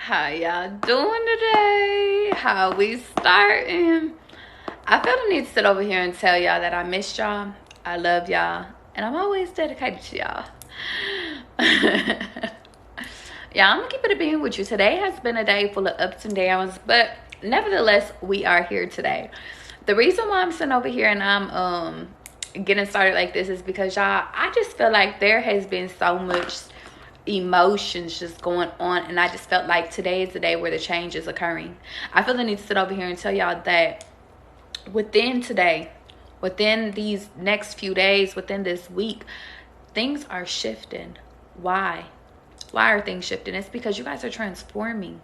How y'all doing today? How we starting? I feel the need to sit over here and tell y'all that I missed y'all. I love y'all. And I'm always dedicated to y'all. Yeah, I'm gonna keep it a being with you. Today has been a day full of ups and downs, but nevertheless, we are here today. The reason why I'm sitting over here and I'm getting started like this is because y'all, I just feel like there has been so much emotions just going on, and I just felt like today is the day where the change is occurring. I feel the need to sit over here and tell y'all that within today, within these next few days, within this week, things are shifting. Why are things shifting? It's because you guys are transforming.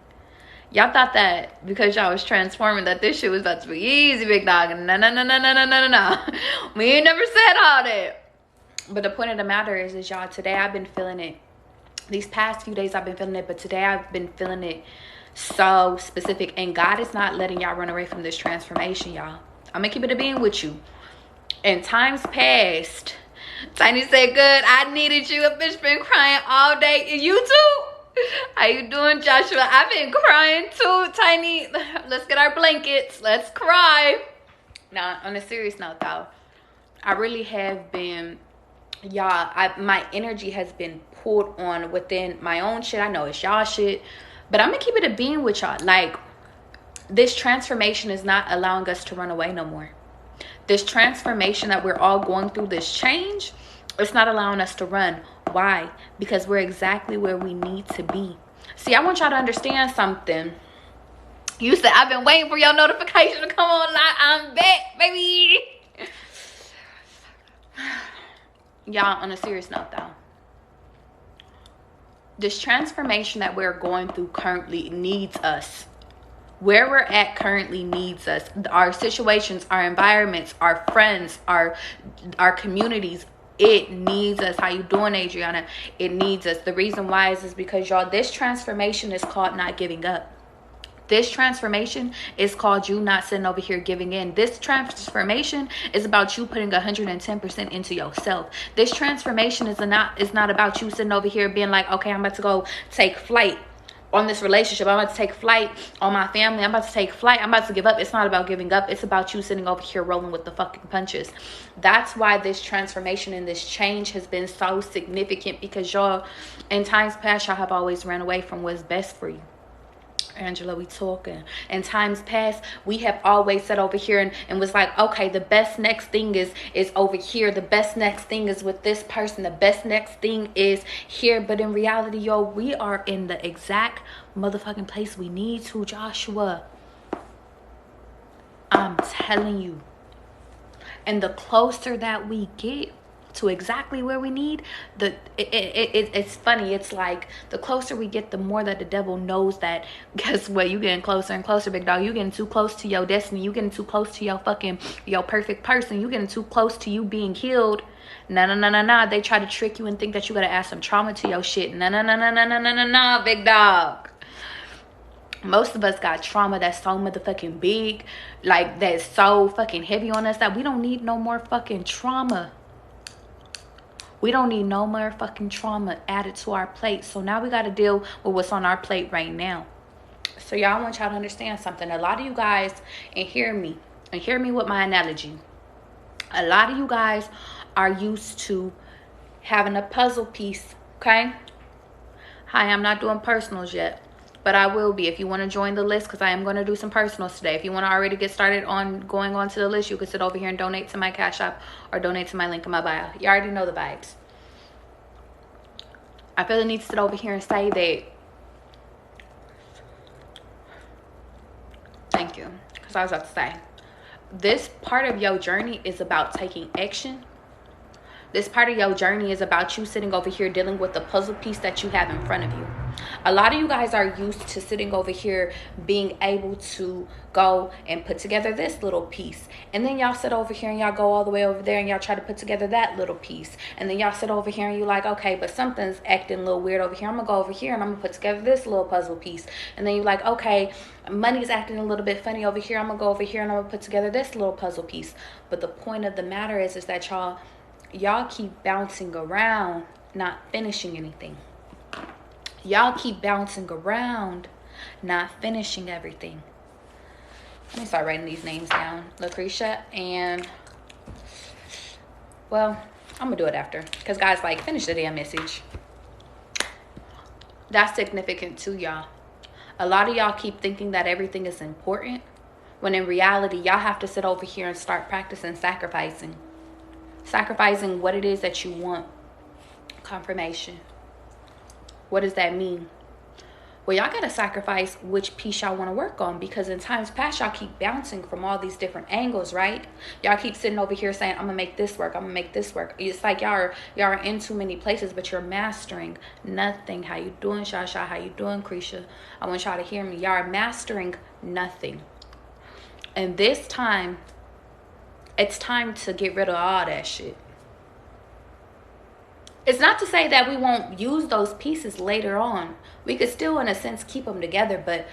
Y'all thought that because y'all was transforming that this shit was about to be easy, big dog. No. We ain't never said all that. But the point of the matter is y'all, today I've been feeling it. These past few days I've been feeling it, but today I've been feeling it so specific. And God is not letting y'all run away from this transformation, y'all. I'm gonna keep it a being with you. In times past, Tiny said, good, I needed you. A bitch been crying all day. And you too? How you doing, Joshua? I've been crying too, Tiny. Let's get our blankets. Let's cry. Now, on a serious note, though, I really have been, y'all, my energy has been pulled on within my own shit. I know it's y'all shit, but I'm gonna keep it a being with y'all. Like, this transformation is not allowing us to run away no more. This transformation that we're all going through, this change, it's not allowing us to run. Why? Because we're exactly where we need to be. See, I want y'all to understand something. You said, I've been waiting for your notification to come on. I'm back, baby. Y'all, on a serious note, though, this transformation that we're going through currently needs us. Where we're at currently needs us. Our situations, our environments, our friends, our communities, it needs us. How you doing, Adriana? It needs us. The reason why is because, y'all, this transformation is called not giving up. This transformation is called you not sitting over here giving in. This transformation is about you putting 110% into yourself. This transformation is not about you sitting over here being like, okay, I'm about to go take flight on this relationship. I'm about to take flight on my family. I'm about to take flight. I'm about to give up. It's not about giving up. It's about you sitting over here rolling with the fucking punches. That's why this transformation and this change has been so significant, because y'all, in times past, y'all have always ran away from what's best for you. Angela, we talking. In times past, we have always sat over here and was like, okay, the best next thing is over here. The best next thing is with this person. The best next thing is here. But in reality, yo, we are in the exact motherfucking place we need to, Joshua. I'm telling you. And the closer that we get to exactly where we need, it's funny. It's like the closer we get, the more that the devil knows that, guess what, you getting closer and closer, big dog. You getting too close to your destiny. You getting too close to your perfect person. You getting too close to you being healed. No. They try to trick you and think that you gotta add some trauma to your shit. No, big dog. Most of us got trauma that's so motherfucking big, like that's so fucking heavy on us, that we don't need no more fucking trauma. We don't need no more fucking trauma added to our plate. So now we got to deal with what's on our plate right now. So y'all, I want y'all to understand something. A lot of you guys, and hear me with my analogy. A lot of you guys are used to having a puzzle piece, okay? Hi, I'm not doing personals yet, but I will be if you want to join the list, because I am going to do some personals today. If you want to already get started on going on to the list, you can sit over here and donate to my Cash App or donate to my link in my bio. You already know the vibes. I feel the need to sit over here and say that, thank you, because I was about to say, this part of your journey is about taking action. This part of your journey is about you sitting over here dealing with the puzzle piece that you have in front of you. A lot of you guys are used to sitting over here being able to go and put together this little piece. And then y'all sit over here and y'all go all the way over there and y'all try to put together that little piece. And then y'all sit over here and you're like, okay, but something's acting a little weird over here. I'm going to go over here and I'm going to put together this little puzzle piece. And then you're like, okay, money's acting a little bit funny over here. I'm going to go over here and I'm going to put together this little puzzle piece. But the point of the matter is that y'all keep bouncing around, not finishing anything. Y'all keep bouncing around, not finishing everything. Let me start writing these names down. Lucretia and, well, I'm gonna do it after, because guys, like, finish the damn message. That's significant too, y'all. A lot of y'all keep thinking that everything is important, when in reality, y'all have to sit over here and start practicing sacrificing. Sacrificing what it is that you want. Confirmation. What does that mean? Well, y'all gotta sacrifice which piece y'all want to work on, because in times past, y'all keep bouncing from all these different angles, right? Y'all keep sitting over here saying, I'm gonna make this work, I'm gonna make this work. It's like y'all are in too many places, but you're mastering nothing. How you doing, Shasha? How you doing, Krisha? I want y'all to hear me. Y'all are mastering nothing. And this time, it's time to get rid of all that shit. It's not to say that we won't use those pieces later on. We could still, in a sense, keep them together. But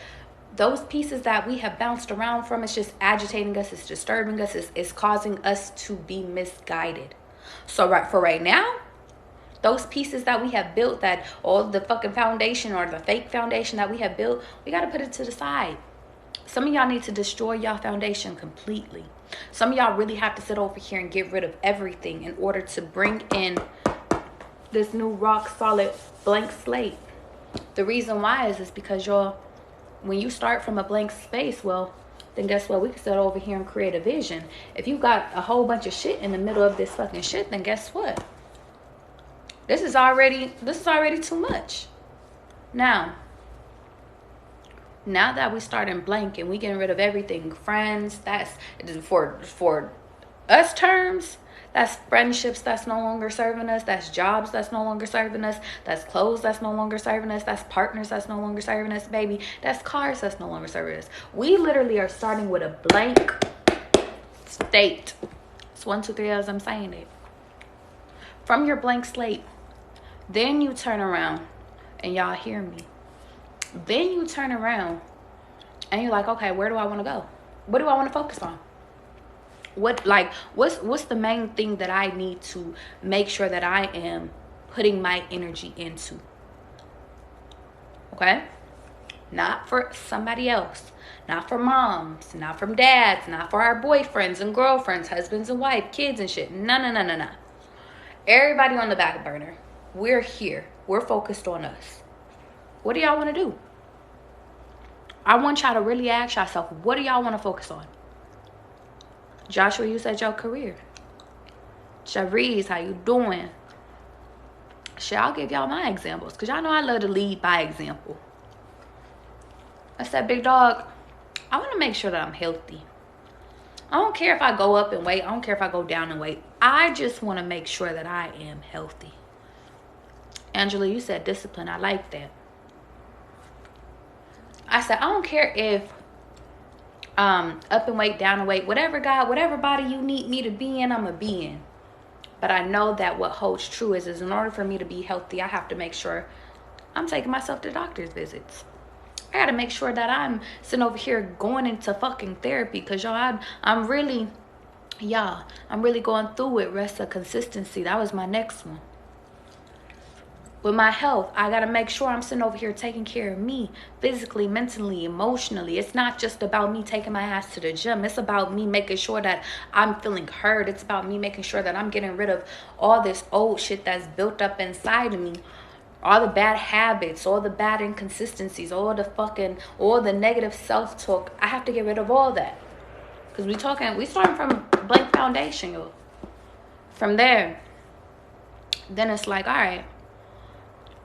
those pieces that we have bounced around from, it's just agitating us. It's disturbing us. It's causing us to be misguided. So right now, those pieces that we have built, that all the fucking foundation or the fake foundation that we have built, we got to put it to the side. Some of y'all need to destroy y'all foundation completely. Some of y'all really have to sit over here and get rid of everything in order to bring in this new rock solid blank slate. The reason why is because y'all, when you start from a blank space, well, then guess what? We can sit over here and create a vision. If you got a whole bunch of shit in the middle of this fucking shit, then guess what? This is already too much. Now that we start in blank and we getting rid of everything, friends, that's for us terms. That's friendships that's no longer serving us. That's jobs that's no longer serving us. That's clothes that's no longer serving us. That's partners that's no longer serving us, baby. That's cars that's no longer serving us. We literally are starting with a blank state. It's 1, 2, 3 as I'm saying it. From your blank slate, then you turn around, and y'all hear me. Then you turn around, and you're like, okay, where do I want to go? What do I want to focus on? What's the main thing that I need to make sure that I am putting my energy into? Okay? Not for somebody else, not for moms, not from dads, not for our boyfriends and girlfriends, husbands and wife, kids and shit. No. Everybody on the back burner. We're here. We're focused on us. What do y'all want to do? I want y'all to really ask yourself, what do y'all want to focus on? Joshua, you said your career. Charisse, how you doing? Shit, I'll give y'all my examples, because y'all know I love to lead by example. I said, big dog, I want to make sure that I'm healthy. I don't care if I go up in weight. I don't care if I go down in weight. I just want to make sure that I am healthy. Angela, you said discipline. I like that. I said, I don't care if up in weight, down in weight, whatever body you need me to be in, I'm going to be in. But I know that what holds true is in order for me to be healthy, I have to make sure I'm taking myself to doctor's visits. I got to make sure that I'm sitting over here going into fucking therapy, because y'all, I'm really going through it. Rest of consistency. That was my next one. With my health, I got to make sure I'm sitting over here taking care of me physically, mentally, emotionally. It's not just about me taking my ass to the gym. It's about me making sure that I'm feeling heard. It's about me making sure that I'm getting rid of all this old shit that's built up inside of me. All the bad habits, all the bad inconsistencies, all the negative self-talk. I have to get rid of all that. Because we starting from a blank foundation, yo. From there, then it's like, all right,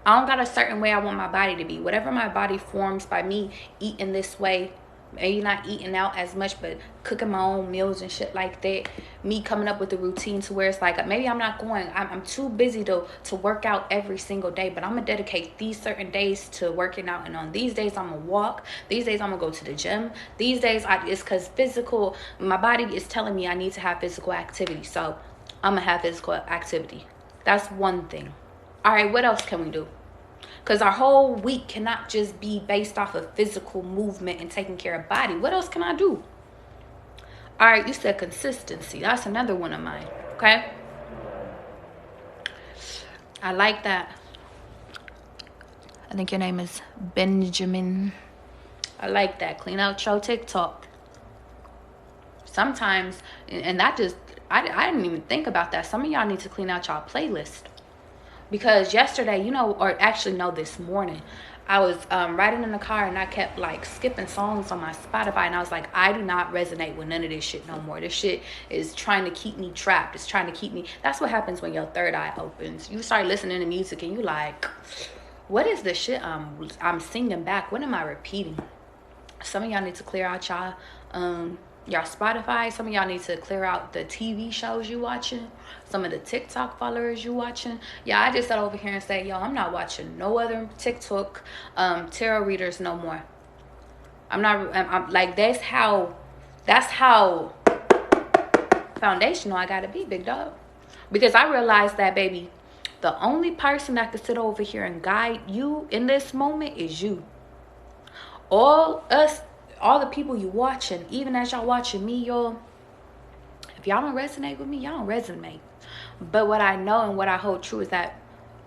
I don't got a certain way I want my body to be. Whatever my body forms by me eating this way, maybe not eating out as much, but cooking my own meals and shit like that. Me coming up with a routine to where it's like, maybe I'm too busy to work out every single day, but I'm going to dedicate these certain days to working out. And on these days, I'm going to walk. These days, I'm going to go to the gym. These days, it's because my body is telling me I need to have physical activity. So I'm going to have physical activity. That's one thing. All right, what else can we do? Because our whole week cannot just be based off of physical movement and taking care of body. What else can I do? All right, you said consistency. That's another one of mine, okay? I like that. I think your name is Benjamin. I like that. Clean out your TikTok. Sometimes, and that just, I didn't even think about that. Some of y'all need to clean out y'all playlist. Because yesterday, you know, or actually no, this morning, I was riding in the car and I kept like skipping songs on my Spotify, and I was like, I do not resonate with none of this shit no more. This shit is trying to keep me trapped. It's trying to keep me. That's what happens when your third eye opens. You start listening to music and you like, what is this shit I'm singing back? What am I repeating? Some of y'all need to clear out y'all Spotify. Some of y'all need to clear out the TV shows you watching, some of the TikTok followers you watching. Yeah, I just sat over here and say, yo, I'm not watching no other TikTok tarot readers no more. I'm like, that's how foundational I gotta be, big dog. Because I realized that, baby, the only person that could sit over here and guide you in this moment is you. All the people you watching, even as y'all watching me, y'all, if y'all don't resonate with me, y'all don't resonate. But what I know and what I hold true is that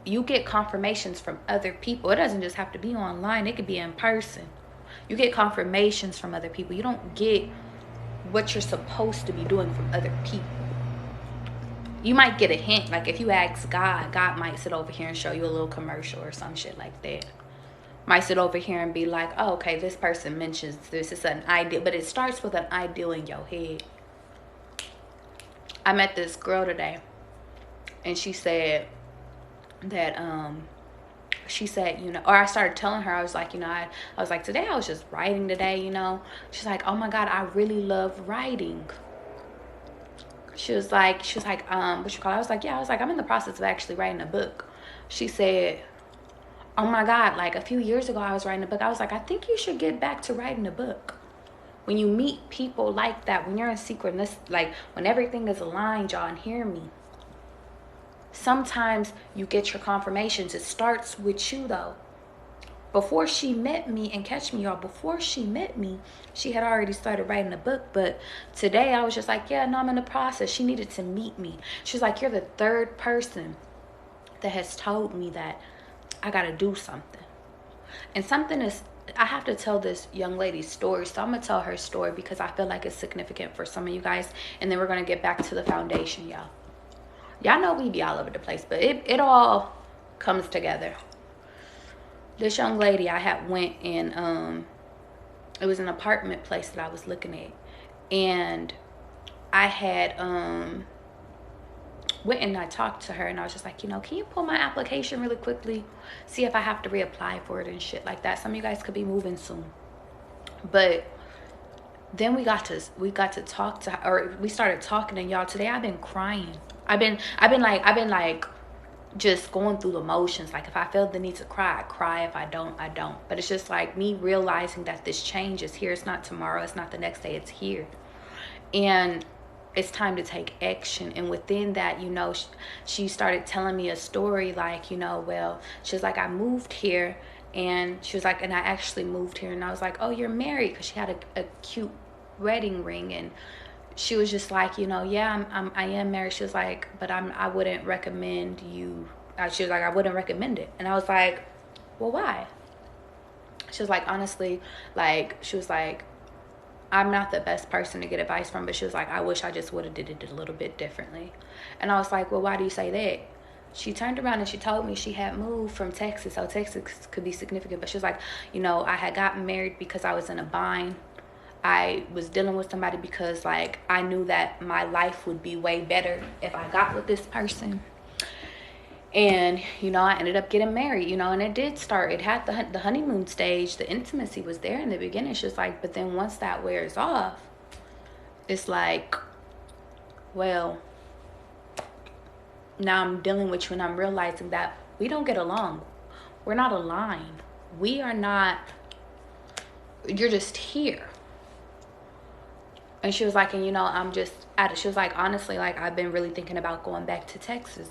you get confirmations from other people. It doesn't just have to be online. It could be in person. You get confirmations from other people. You don't get what you're supposed to be doing from other people. You might get a hint. Like if you ask God, God might sit over here and show you a little commercial or some shit like that. Might sit over here and be like, oh, okay, this person mentions this. It's an ideal, but it starts with an ideal in your head. I met this girl today, and she said that, she said, you know, or I started telling her, I was like, you know, I was like, today I was just writing today, you know. She's like, oh my God, I really love writing. She was like, what you call it? I was like, yeah, I was like, I'm in the process of actually writing a book. She said, oh my God, like a few years ago I was writing a book. I was like, I think you should get back to writing a book. When you meet people like that, when you're in synchronicity, like when everything is aligned, y'all, and hear me. Sometimes you get your confirmations. It starts with you though. Before she met me, and catch me y'all, before she met me, she had already started writing a book. But today I was just like, yeah, no, I'm in the process. She needed to meet me. She was like, you're the third person that has told me that I gotta do something. And something is, I have to tell this young lady's story. So I'm gonna tell her story because I feel like it's significant for some of you guys. And then we're gonna get back to the foundation, y'all. Y'all know we be all over the place, but it all comes together. This young lady, I had went and it was an apartment place that I was looking at. And I had went and I talked to her, and I was just like, you know, can you pull my application really quickly, see if I have to reapply for it and shit like that. Some of you guys could be moving soon. But then we got to talk to her, or we started talking, and y'all, today I've been crying. I've been like just going through the motions. Like if I feel the need to cry, I cry. If I don't, I don't. But it's just like me realizing that this change is here. It's not tomorrow, it's not the next day, it's here. And it's time to take action. And within that, you know, she started telling me a story like, you know, well, she was like, I moved here, and she was like, and I actually moved here. And I was like, oh, you're married? Because she had a cute wedding ring. And she was just like, you know, yeah, I am married. She was like, but I wouldn't recommend you. She was like, I wouldn't recommend it. And I was like, well, why? She was like, honestly, like, she was like, I'm not the best person to get advice from, but she was like, I wish I just would have did it a little bit differently. And I was like, well, why do you say that? She turned around and she told me she had moved from Texas, so Texas could be significant. But she was like, you know, I had gotten married because I was in a bind. I was dealing with somebody because, like, I knew that my life would be way better if I got with this person. And, you know, I ended up getting married, you know, and it did start. It had the honeymoon stage. The intimacy was there in the beginning. It's just like, but then once that wears off, it's like, well, now I'm dealing with you, and I'm realizing that we don't get along. We're not aligned. We are not, you're just here. And she was like, and you know, I'm just at it. She was like, honestly, like, I've been really thinking about going back to Texas.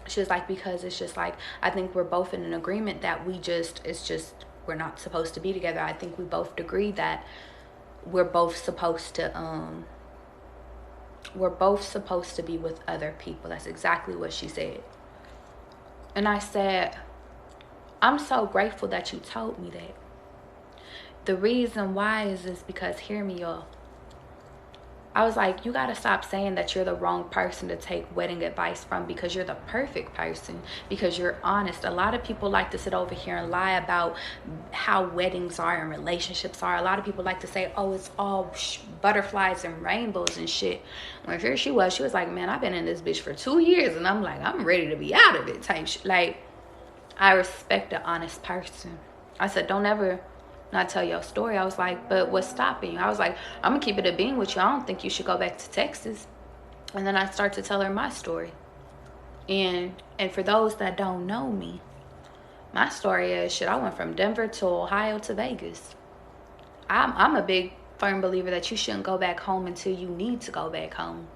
She was like, because it's just like, I think we're both in an agreement that we're not supposed to be together. I think we both agree that we're both supposed to be with other people. That's exactly what she said. And I said, I'm so grateful that you told me that. The reason why is because, hear me, y'all. I was like, you gotta stop saying that you're the wrong person to take wedding advice from, because you're the perfect person, because you're honest. A lot of people like to sit over here and lie about how weddings are and relationships are. A lot of people like to say, oh, it's all butterflies and rainbows and shit. When here she was like, man, I've been in this bitch for 2 years, and I'm like, I'm ready to be out of it type shit. Like, I respect an honest person. I said, don't ever not tell your story. I was like, but what's stopping you? I was like, I'm gonna keep it a being with you. I don't think you should go back to Texas. And then I start to tell her my story. And for those that don't know me, my story is, shit, I went from Denver to Ohio to Vegas. I'm a big firm believer that you shouldn't go back home until you need to go back home.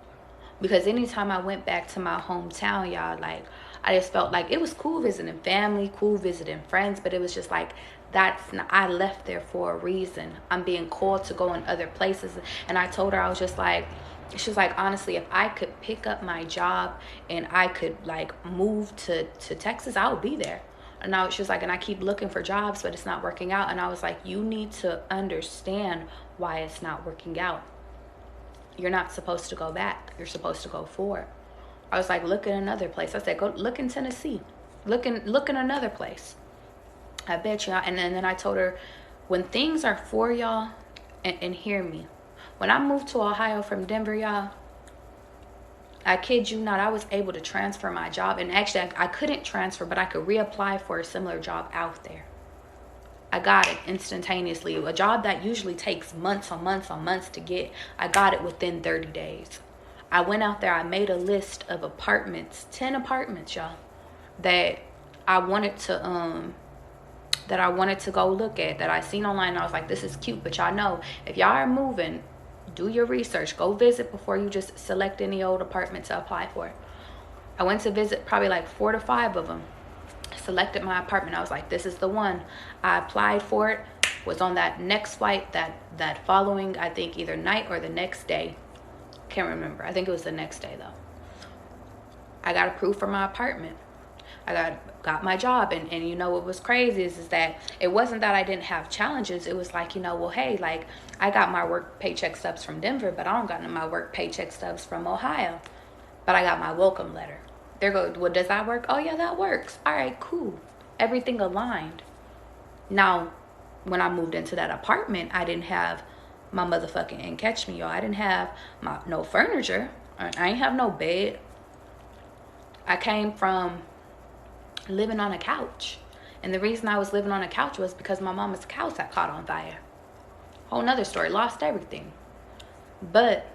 Because anytime I went back to my hometown, y'all, like, I just felt like it was cool visiting family, cool visiting friends, but it was just like, I left there for a reason. I'm being called to go in other places. And I told her, I was just like, she was like, honestly, if I could pick up my job and I could like move to Texas, I would be there. And she was like, and I keep looking for jobs, but it's not working out. And I was like, you need to understand why it's not working out. You're not supposed to go back. You're supposed to go forward. I was like, look in another place. I said, go look in Tennessee. Look in another place. I bet y'all. And then I told her, when things are for y'all, and hear me, when I moved to Ohio from Denver, y'all, I kid you not, I was able to transfer my job. And actually, I couldn't transfer, but I could reapply for a similar job out there. I got it instantaneously. A job that usually takes months on months on months to get, I got it within 30 days. I went out there, I made a list of apartments, 10 apartments, y'all, that I wanted to go look at, that I seen online. And I was like, this is cute, but y'all know, if y'all are moving, do your research, go visit before you just select any old apartment to apply for. I went to visit probably like 4 to 5 of them, selected my apartment. I was like, this is the one. I applied for it, was on that next flight that following, I think either night or the next day. Can't remember. I think it was the next day though. I got approved for my apartment. I got my job, and you know what was crazy is that it wasn't that I didn't have challenges. It was like, you know, well, hey, like, I got my work paycheck stubs from Denver, but I don't got my work paycheck stubs from Ohio. But I got my welcome letter. There goes, well, does that work? Oh yeah, that works. All right, cool. Everything aligned. Now, when I moved into that apartment, I didn't have my motherfucking, and catch me, y'all, I didn't have no furniture. I ain't have no bed. I came from living on a couch, and the reason I was living on a couch was because my mama's couch had caught on fire. Whole nother story. Lost everything. But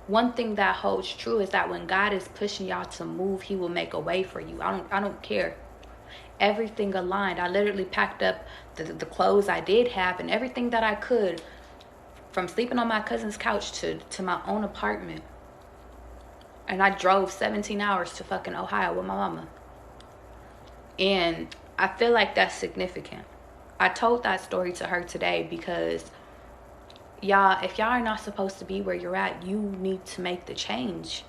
one thing that holds true is that when God is pushing y'all to move, he will make a way for you. I don't care. Everything aligned. I literally packed up the clothes I did have and everything that I could, from sleeping on my cousin's couch to my own apartment. And I drove 17 hours to fucking Ohio with my mama. And I feel like that's significant. I told that story to her today because, y'all, if y'all are not supposed to be where you're at, you need to make the change.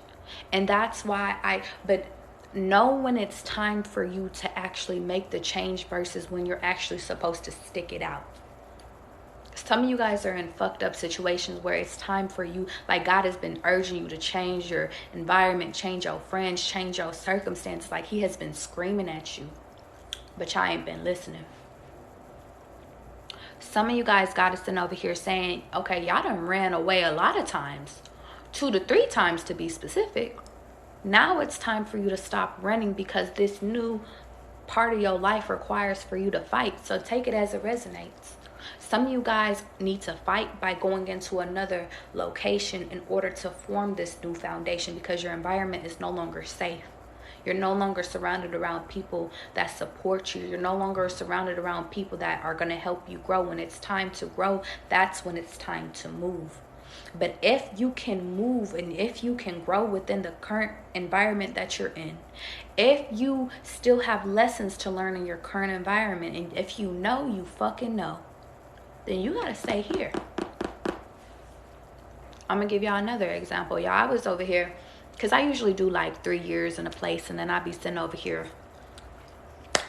And that's why but know when it's time for you to actually make the change versus when you're actually supposed to stick it out. Some of you guys are in fucked up situations where it's time for you, like God has been urging you to change your environment, change your friends, change your circumstances. Like he has been screaming at you, but y'all ain't been listening. Some of you guys got us sitting over here saying, okay, y'all done ran away a lot of times, 2 to 3 times to be specific. Now it's time for you to stop running because this new part of your life requires for you to fight. So take it as it resonates. Some of you guys need to fight by going into another location in order to form this new foundation because your environment is no longer safe. You're no longer surrounded around people that support you. You're no longer surrounded around people that are going to help you grow. When it's time to grow, that's when it's time to move. But if you can move and if you can grow within the current environment that you're in, if you still have lessons to learn in your current environment, and if you know, you fucking know, then you gotta stay here. I'm gonna give y'all another example. Y'all, I was over here, because I usually do like 3 years in a place, and then I'll be sitting over here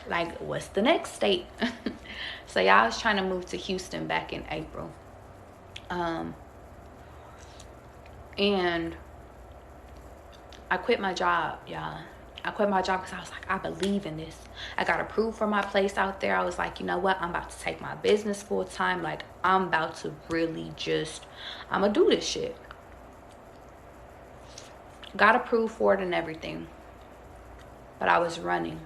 like, what's the next state? So y'all, I was trying to move to Houston back in April. And I quit my job, y'all. I quit my job because I was like, I believe in this. I got approved for my place out there. I was like, you know what? I'm about to take my business full time. Like, I'm about to really just, I'm going to do this shit. Got approved for it and everything. But I was running.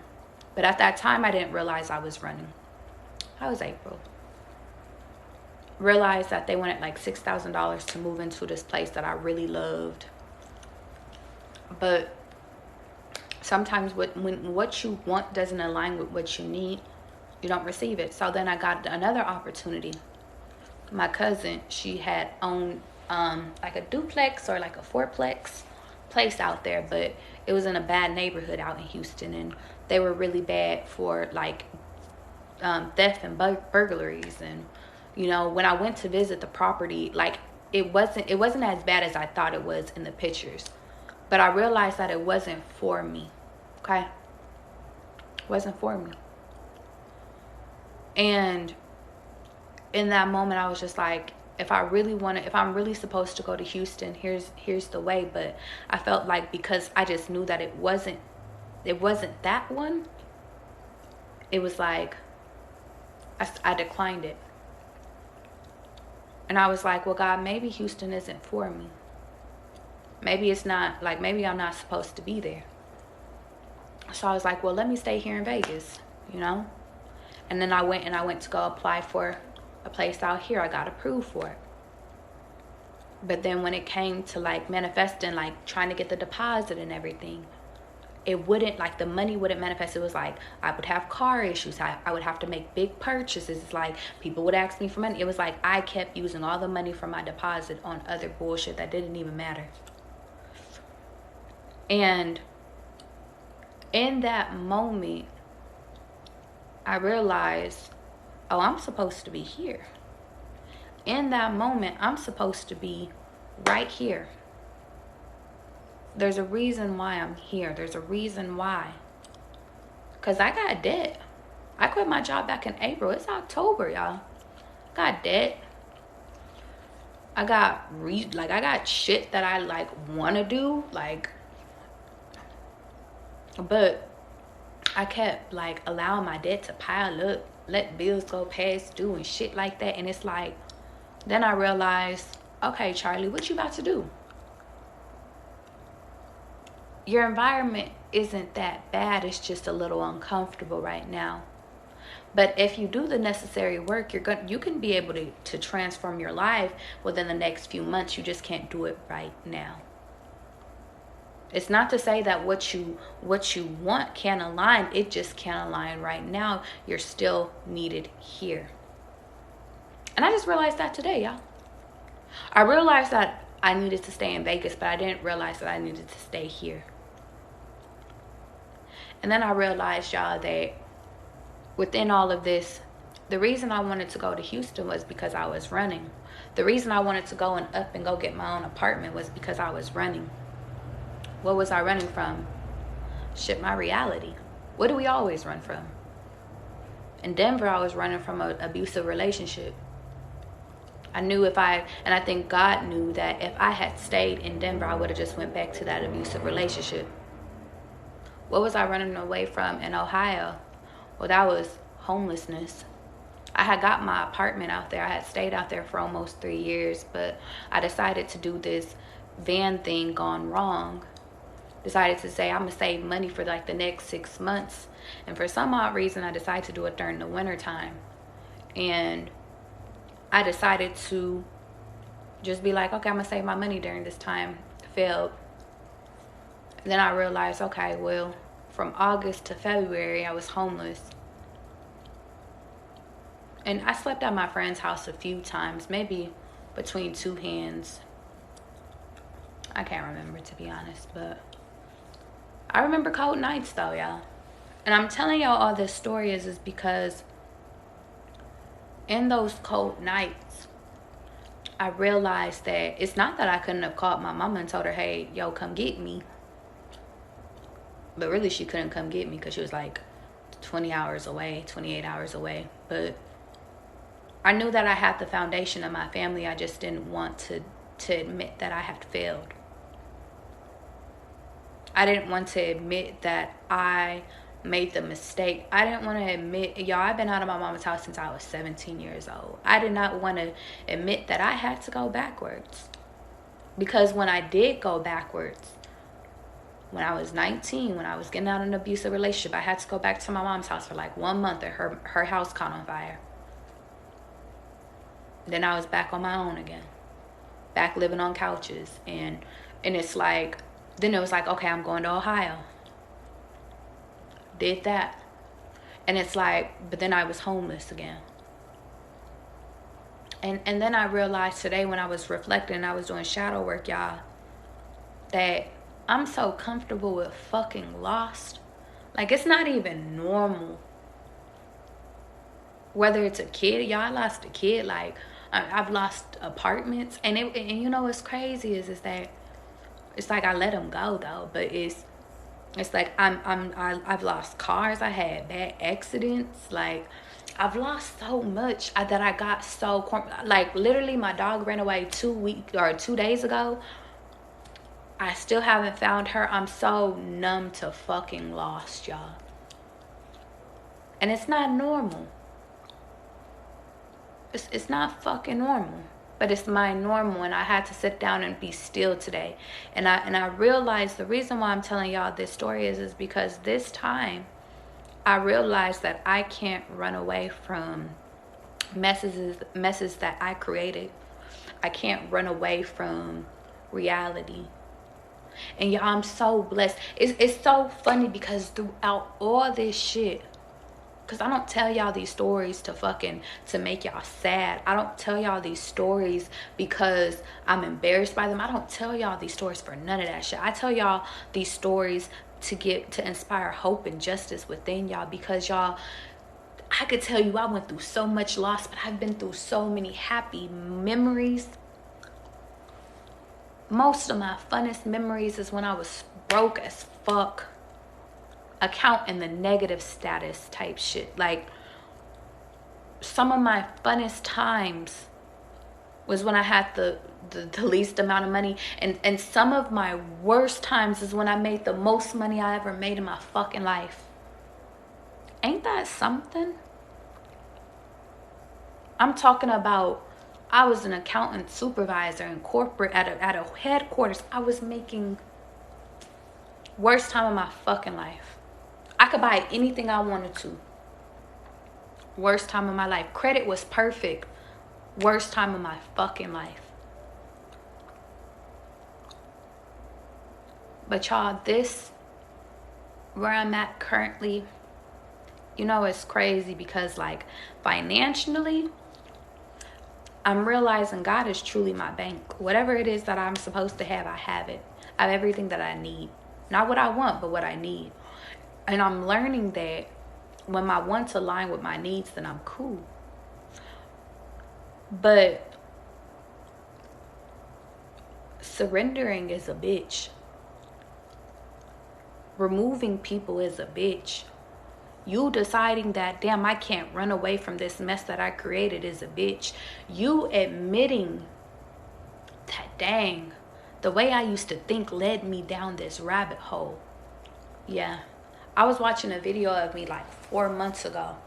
But at that time, I didn't realize I was running. That was April. Realized that they wanted like $6,000 to move into this place that I really loved. But sometimes when what you want doesn't align with what you need, you don't receive it. So then I got another opportunity. My cousin, she had owned like a duplex or like a fourplex place out there, but it was in a bad neighborhood out in Houston, and they were really bad for like theft and burglaries. And you know, when I went to visit the property, like it wasn't as bad as I thought it was in the pictures. But I realized that it wasn't for me. Okay? It wasn't for me. And in that moment, I was just like, if I'm really supposed to go to Houston, here's the way. But I felt like, because I just knew that it wasn't that one, it was like I declined it. And I was like, well, God, maybe Houston isn't for me. Maybe it's not, like, maybe I'm not supposed to be there. So I was like, well, let me stay here in Vegas, you know? And then I went to go apply for a place out here. I got approved for it. But then when it came to like manifesting, like trying to get the deposit and everything, it wouldn't, like the money wouldn't manifest. It was like I would have car issues. I would have to make big purchases. It's like people would ask me for money. It was like I kept using all the money from my deposit on other bullshit that didn't even matter. And in that moment, I realized, oh, I'm supposed to be here. In that moment, I'm supposed to be right here. There's a reason why I'm here. There's a reason why. Because I got debt. I quit my job back in April. It's October, y'all. Got debt. I got shit that I like want to do, like, but I kept like allowing my debt to pile up, let bills go past due and shit like that. And it's like, then I realized, okay, Charlie, what you about to do? Your environment isn't that bad. It's just a little uncomfortable right now. But if you do the necessary work, you can be able to transform your life within the next few months. You just can't do it right now. It's not to say that what you want can't align. It just can't align right now. You're still needed here. And I just realized that today, y'all. I realized that I needed to stay in Vegas, but I didn't realize that I needed to stay here. And then I realized, y'all, that within all of this, the reason I wanted to go to Houston was because I was running. The reason I wanted to go and go get my own apartment was because I was running. What was I running from? Shit, my reality. What do we always run from? In Denver, I was running from an abusive relationship. I knew and I think God knew that if I had stayed in Denver, I would have just went back to that abusive relationship. What was I running away from in Ohio? Well, that was homelessness. I had got my apartment out there. I had stayed out there for almost 3 years, but I decided to do this van thing gone wrong. Decided to say I'm going to save money for like the next 6 months. And for some odd reason, I decided to do it during the winter time. And I decided to just be like, okay, I'm going to save my money during this time. Failed. Then I realized, okay, well, from August to February, I was homeless. And I slept at my friend's house a few times, maybe between two hands. I can't remember, to be honest, but I remember cold nights though, y'all. And I'm telling y'all all this story is because in those cold nights, I realized that it's not that I couldn't have called my mama and told her, hey, yo, come get me. But really, she couldn't come get me because she was like 20 hours away, 28 hours away. But I knew that I had the foundation of my family. I just didn't want to admit that I had failed. I didn't want to admit that I made the mistake. I didn't want to admit, y'all, I've been out of my mama's house since I was 17 years old. I did not want to admit that I had to go backwards. Because when I did go backwards, when I was 19, when I was getting out of an abusive relationship, I had to go back to my mom's house for like 1 month, and her house caught on fire. Then I was back on my own again. Back living on couches. And it's like, then it was like, okay, I'm going to Ohio. Did that. And it's like, but then I was homeless again. And then I realized today when I was reflecting, I was doing shadow work, y'all, that I'm so comfortable with fucking lost. Like, it's not even normal. Whether it's a kid, y'all, I lost a kid. Like, I've lost apartments. And you know what's crazy is that it's like I let them go though, but it's like I've lost cars. I had bad accidents. Like, I've lost so much that I got so, like, literally my dog ran away 2 days ago. I still haven't found her. I'm so numb to fucking lost, y'all. And it's not normal. It's not fucking normal. But it's my normal, and I had to sit down and be still today. And I realized the reason why I'm telling y'all this story is because this time I realized that I can't run away from messes that I created. I can't run away from reality. And y'all, I'm so blessed. It's so funny because throughout all this shit, because I don't tell y'all these stories to make y'all sad. I don't tell y'all these stories because I'm embarrassed by them. I don't tell y'all these stories for none of that shit. I tell y'all these stories to inspire hope and justice within y'all, because y'all, I could tell you I went through so much loss, but I've been through so many happy memories. Most of my funnest memories is when I was broke as fuck. Account in the negative status type shit. Like, some of my funnest times was when I had the least amount of money, and some of my worst times is when I made the most money I ever made in my fucking life. Ain't that something? I'm talking about, I was an accountant supervisor in corporate at a headquarters. I was making worst time of my fucking life. I could buy anything I wanted to. Worst time of my life. Credit was perfect. Worst time of my fucking life. But y'all, this, where I'm at currently, you know, it's crazy because, like, financially, I'm realizing God is truly my bank. Whatever it is that I'm supposed to have, I have it. I have everything that I need. Not what I want, but what I need. And I'm learning that when my wants align with my needs, then I'm cool. But surrendering is a bitch. Removing people is a bitch. You deciding that, damn, I can't run away from this mess that I created is a bitch. You admitting that, dang, the way I used to think led me down this rabbit hole. Yeah. I was watching a video of me like 4 months ago.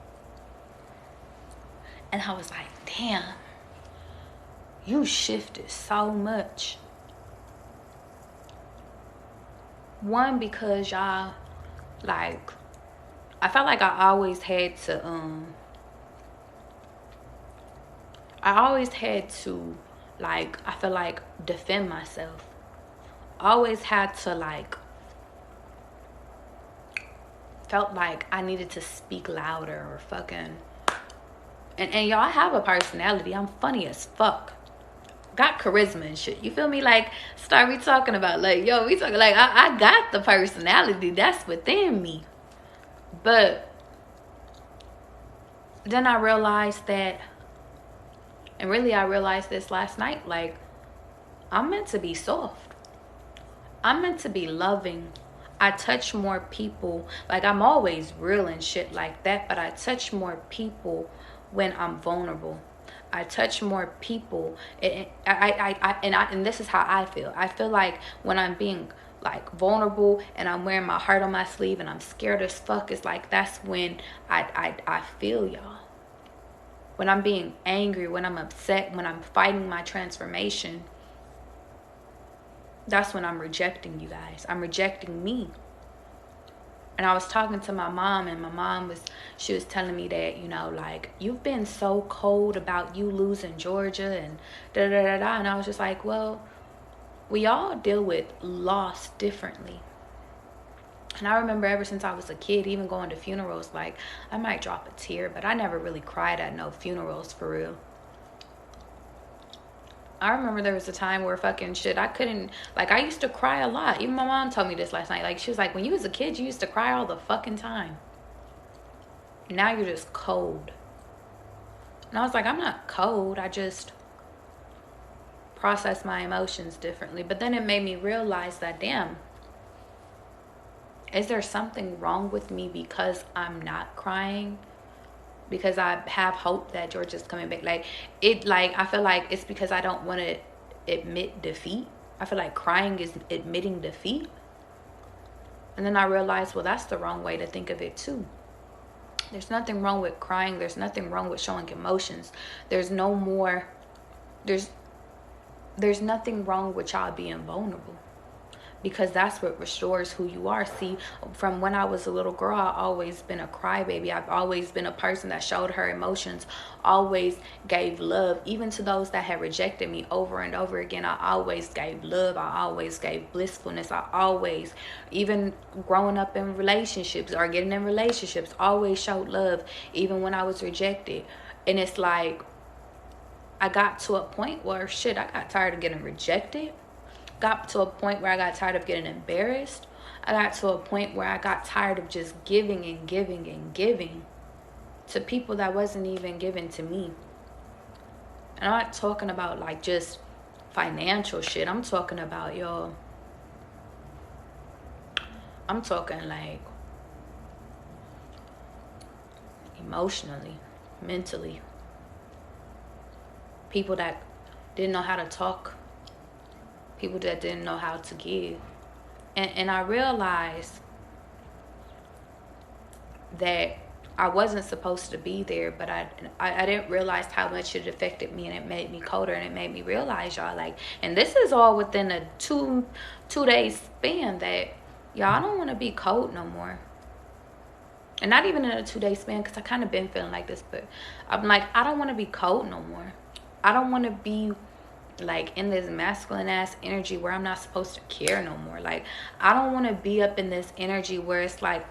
And I was like, damn, you shifted so much. One, because y'all, like, I felt like I always had to, like, I feel like defend myself. I always had to, like, felt like I needed to speak louder or fucking, and y'all, I have a personality. I'm funny as fuck. Got charisma and shit. You feel me? Like, start we talking about, like, yo, we talking, like, I got the personality that's within me. But then I realized that, and really I realized this last night, like, I'm meant to be soft. I'm meant to be loving. I touch more people. Like, I'm always real and shit like that, but I touch more people when I'm vulnerable. I touch more people. And this is how I feel. I feel like when I'm being like vulnerable and I'm wearing my heart on my sleeve and I'm scared as fuck, it's like that's when I feel y'all. When I'm being angry, when I'm upset, when I'm fighting my transformation, that's when I'm rejecting you guys. I'm rejecting me. And I was talking to my mom, and my mom she was telling me that, you know, like, you've been so cold about you losing Georgia and da da da da. And I was just like, well, we all deal with loss differently. And I remember ever since I was a kid, even going to funerals, like, I might drop a tear, but I never really cried at no funerals for real. I remember there was a time where fucking shit, I couldn't, like, I used to cry a lot. Even my mom told me this last night. Like, she was like, when you was a kid, you used to cry all the fucking time. Now you're just cold. And I was like, I'm not cold. I just process my emotions differently. But then it made me realize that, damn, is there something wrong with me because I'm not crying? Because I have hope that Georgia's coming back. Like, I feel like it's because I don't want to admit defeat. I feel like crying is admitting defeat. And then I realized, well, that's the wrong way to think of it too. There's nothing wrong with crying. There's nothing wrong with showing emotions. There's nothing wrong with y'all being vulnerable. Because that's what restores who you are. See, from when I was a little girl, I've always been a crybaby. I've always been a person that showed her emotions, always gave love, even to those that had rejected me over and over again. I always gave love. I always gave blissfulness. I always, even growing up in relationships or getting in relationships, always showed love, even when I was rejected. And it's like, I got to a point where, shit, I got tired of getting rejected. Got to a point where I got tired of getting embarrassed. I got to a point where I got tired of just giving and giving and giving to people that wasn't even given to me. And I'm not talking about like just financial shit. I'm talking about, yo, I'm talking like emotionally, mentally. People that didn't know how to talk. People that didn't know how to give. And I realized that I wasn't supposed to be there, but I didn't realize how much it affected me, and it made me colder, and it made me realize, y'all, like, and this is all within a two day span, that y'all don't want to be cold no more. And not even in a 2 day span, because I kind of been feeling like this, but I'm like, I don't want to be cold no more. I don't want to be like in this masculine ass energy where I'm not supposed to care no more. Like, I don't want to be up in this energy where it's like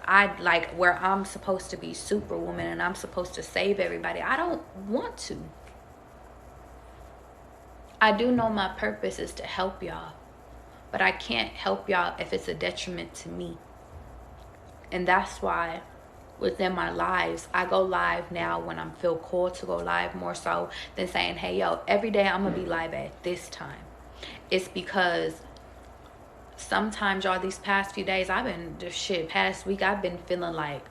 where I'm supposed to be superwoman and I'm supposed to save everybody. I don't want to. I do know my purpose is to help y'all, but I can't help y'all if it's a detriment to me. And that's why within my lives, I go live now when I feel called to go live, more so than saying, hey, yo, every day I'm gonna be live at this time. It's because sometimes, y'all, these past few days, past week, I've been feeling like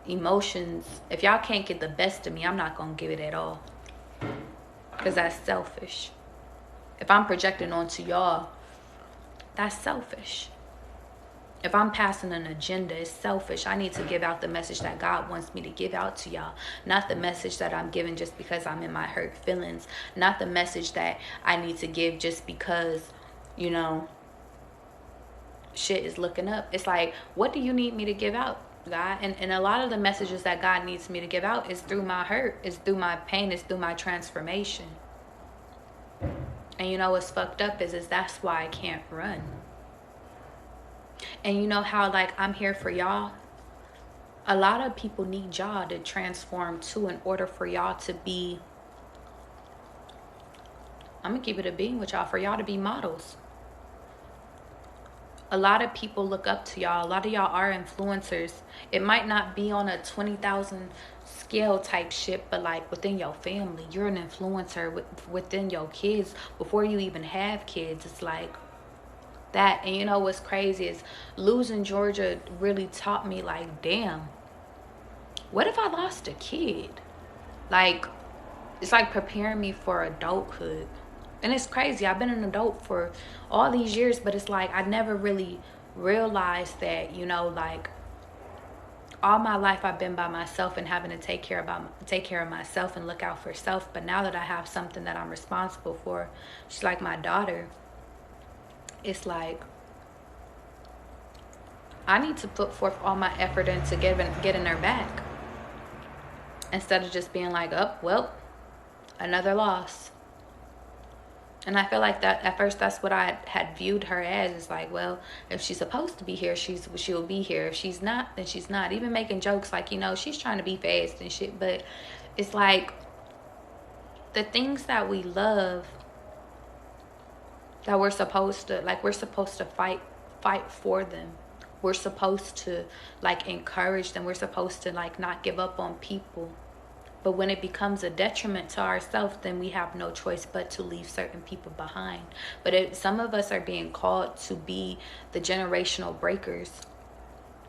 emotions. If y'all can't get the best of me, I'm not gonna give it at all, because that's selfish. If I'm projecting onto y'all, that's selfish. If I'm passing an agenda, it's selfish. I need to give out the message that God wants me to give out to y'all. Not the message that I'm giving just because I'm in my hurt feelings. Not the message that I need to give just because, you know, shit is looking up. It's like, what do you need me to give out, God? And a lot of the messages that God needs me to give out is through my hurt. It's through my pain. It's through my transformation. And you know what's fucked up is that's why I can't run. And you know how, like, I'm here for y'all? A lot of people need y'all to transform too, in order for y'all to be, I'm gonna keep it a being with y'all, for y'all to be models. A lot of people look up to y'all. A lot of y'all are influencers. It might not be on a 20,000 scale type shit, but like within your family, you're an influencer within your kids. Before you even have kids, it's like that. And you know what's crazy is losing Georgia really taught me, like, damn, what if I lost a kid? Like, It's like preparing me for adulthood. And it's crazy. I've been an adult for all these years, but it's like I never really realized that, you know, like all my life I've been by myself and having to take care of myself and look out for self. But now that I have something that I'm responsible for, she's like my daughter. It's like I need to put forth all my effort into getting her back, instead of just being like, oh, well, another loss. And I feel like that at first that's what I had viewed her as. It's like, well, if she's supposed to be here, she'll be here. If she's not, then she's not. Even making jokes like, you know, she's trying to be fast and shit. But it's like the things that we love, that we're supposed to fight for them. We're supposed to like encourage them. We're supposed to like not give up on people. But when it becomes a detriment to ourselves, then we have no choice but to leave certain people behind. But some of us are being called to be the generational breakers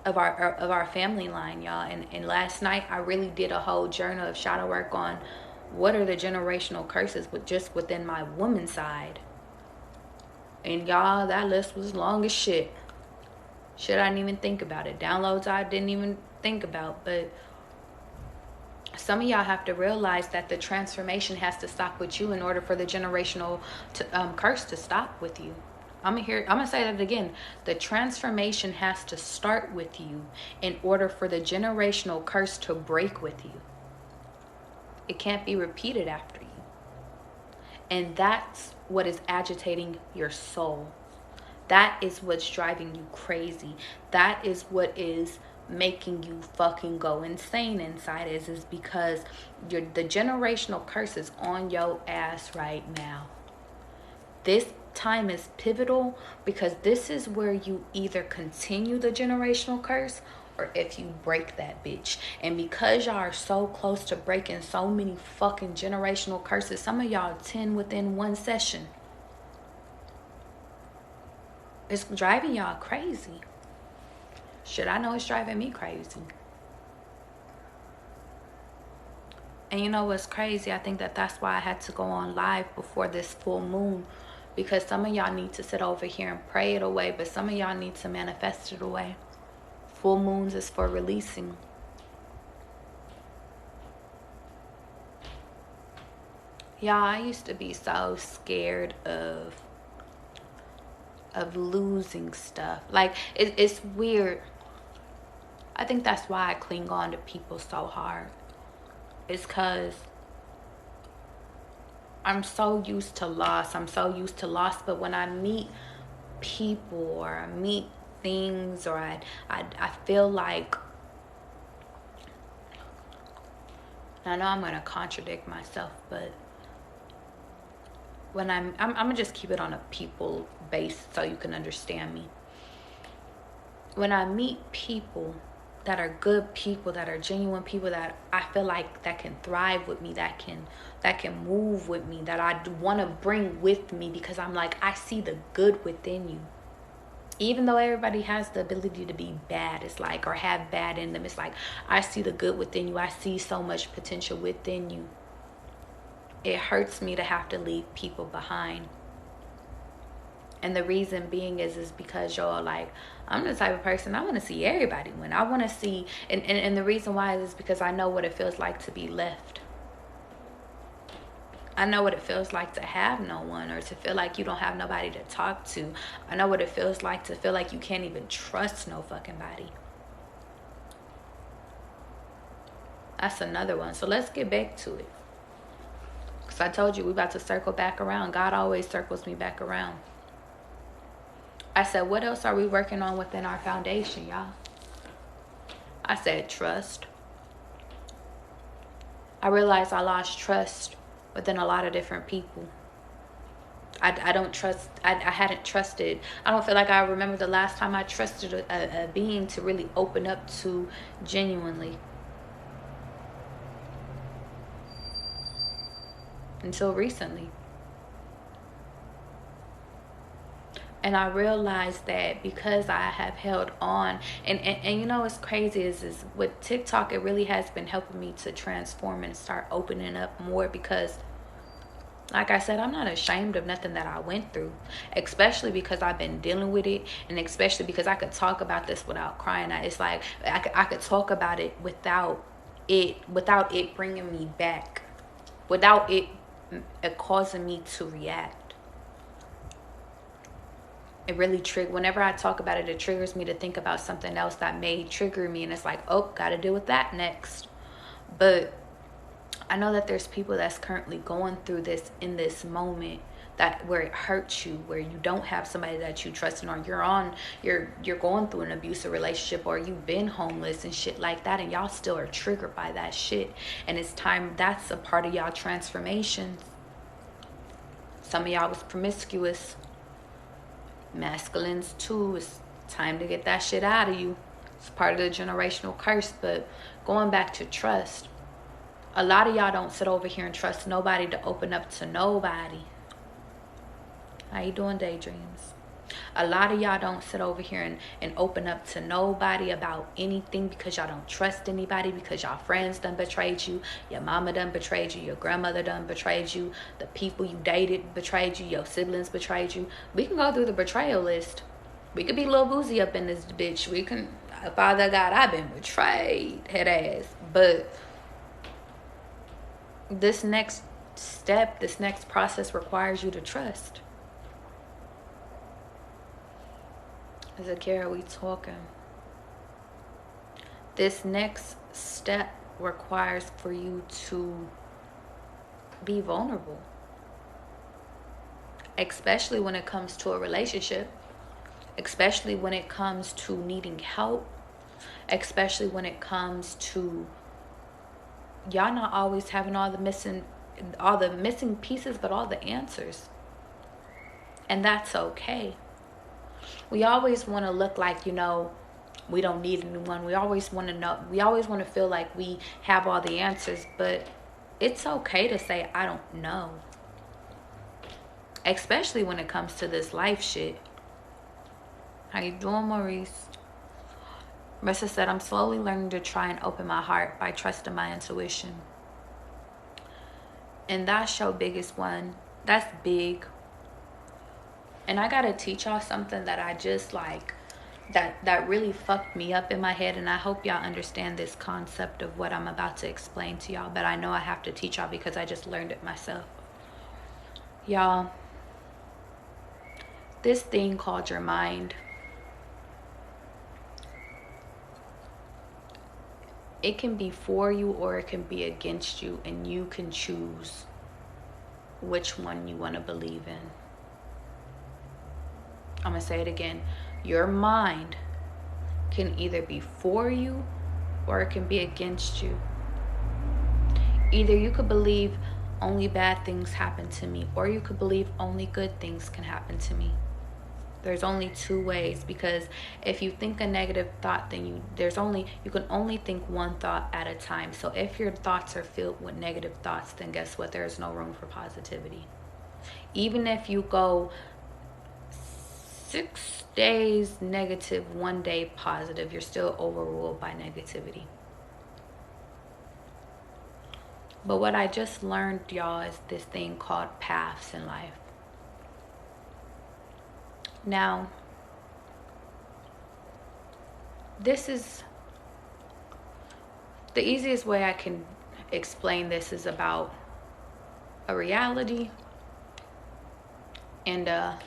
of our family line, y'all. And last night I really did a whole journal of shadow work on what are the generational curses just within my woman side. And y'all, that list was long as shit. Shit I didn't even think about it. Downloads I didn't even think about. But some of y'all have to realize that the transformation has to stop with you in order for the generational curse to stop with you. I'm gonna say that again. The transformation has to start with you in order for the generational curse to break with you. It can't be repeated after you. And that's what is agitating your soul. That is what's driving you crazy. That is what is making you fucking go insane inside, is because the generational curse is on your ass right now. This time is pivotal because this is where you either continue the generational curse or if you break that bitch. And because y'all are so close to breaking so many fucking generational curses, some of y'all 10 within one session, it's driving y'all crazy. Shit, I know it's driving me crazy. And you know what's crazy? I think that's why I had to go on live before this full moon, because some of y'all need to sit over here and pray it away, but some of y'all need to manifest it away. Full moons is for releasing. Y'all, I used to be so scared of losing stuff. Like, it's weird. I think that's why I cling on to people so hard. It's because I'm so used to loss. But when I meet people or I meet things, or I feel like, I know I'm going to contradict myself, but when I'm going to just keep it on a people base so you can understand me. When I meet people that are good people, that are genuine people, that I feel like that can thrive with me, that can move with me, that I want to bring with me, because I'm like, I see the good within you. Even though everybody has the ability to be bad, it's like, or have bad in them, it's like, I see the good within you. I see so much potential within you. It hurts me to have to leave people behind. And the reason being is because y'all, like, I'm the type of person, I want to see everybody win. I want to see, and the reason why is because I know what it feels like to be left. I know what it feels like to have no one, or to feel like you don't have nobody to talk to. I know what it feels like to feel like you can't even trust no fucking body. That's another one. So let's get back to it. Because I told you we about to circle back around. God always circles me back around. I said, what else are we working on within our foundation, y'all? I said, trust. I realized I lost trust within a lot of different people. I don't trust, I hadn't trusted. I don't feel like I remember the last time I trusted a being to really open up to genuinely. Until recently. And I realized that because I have held on, and you know what's crazy is with TikTok, it really has been helping me to transform and start opening up more, because like I said, I'm not ashamed of nothing that I went through, especially because I've been dealing with it, and especially because I could talk about this without crying. It's like I could talk about it without it bringing me back, without it causing me to react. It really whenever I talk about it, it triggers me to think about something else that may trigger me, and it's like, oh, gotta deal with that next. But I know that there's people that's currently going through this in this moment, that where it hurts you, where you don't have somebody that you trust in, or you're going through an abusive relationship, or you've been homeless and shit like that, and y'all still are triggered by that shit. And it's time, that's a part of y'all transformations. Some of y'all was promiscuous, masculines too. It's time to get that shit out of you. It's part of the generational curse. But going back to trust, a lot of y'all don't sit over here and trust nobody to open up to nobody. How you doing, Daydreams? A lot of y'all don't sit over here and open up to nobody about anything, because y'all don't trust anybody, because y'all friends done betrayed you, your mama done betrayed you, your grandmother done betrayed you, the people you dated betrayed you, your siblings betrayed you. We can go through the betrayal list. We could be Lil Boozy up in this bitch. We can, Father God, I've been betrayed, head ass. But this next step, this next process requires you to trust. Zakira, we talking. This next step requires for you to be vulnerable, especially when it comes to a relationship, especially when it comes to needing help, especially when it comes to y'all not always having all the missing pieces, but all the answers. And that's okay. We always want to look like, you know, we don't need anyone. We always want to know, we always want to feel like we have all the answers, but it's okay to say, I don't know. Especially when it comes to this life shit. How you doing, Maurice? Marissa said, I'm slowly learning to try and open my heart by trusting my intuition. And that's your biggest one. That's big. And I gotta teach y'all something that I just like, that really fucked me up in my head. And I hope y'all understand this concept of what I'm about to explain to y'all. But I know I have to teach y'all because I just learned it myself. Y'all, this thing called your mind, it can be for you or it can be against you, and you can choose which one you want to believe in. I'm going to say it again. Your mind can either be for you or it can be against you. Either you could believe only bad things happen to me, or you could believe only good things can happen to me. There's only two ways, because if you think a negative thought, then you can only think one thought at a time. So if your thoughts are filled with negative thoughts, then guess what? There's no room for positivity. Even if you go 6 days negative, 1 day positive, you're still overruled by negativity. But what I just learned, y'all, is this thing called paths in life. Now, this is the easiest way I can explain this is about a reality and I'm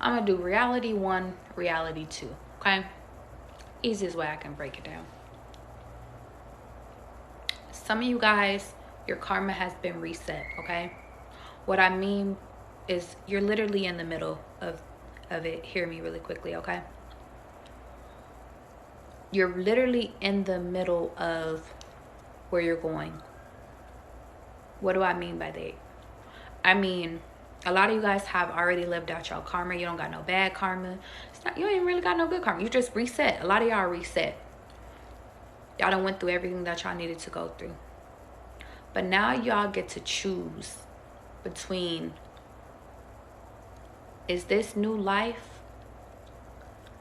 gonna do reality 1, reality 2, okay? Easiest way I can break it down. Some of you guys, your karma has been reset, okay? What I mean is you're literally in the middle of it. Hear me really quickly, okay? You're literally in the middle of where you're going. What do I mean by that? I mean, a lot of you guys have already lived out your karma. You don't got no bad karma. You ain't really got no good karma. You just reset. A lot of y'all are reset. Y'all done went through everything that y'all needed to go through. But now y'all get to choose between Is this new life,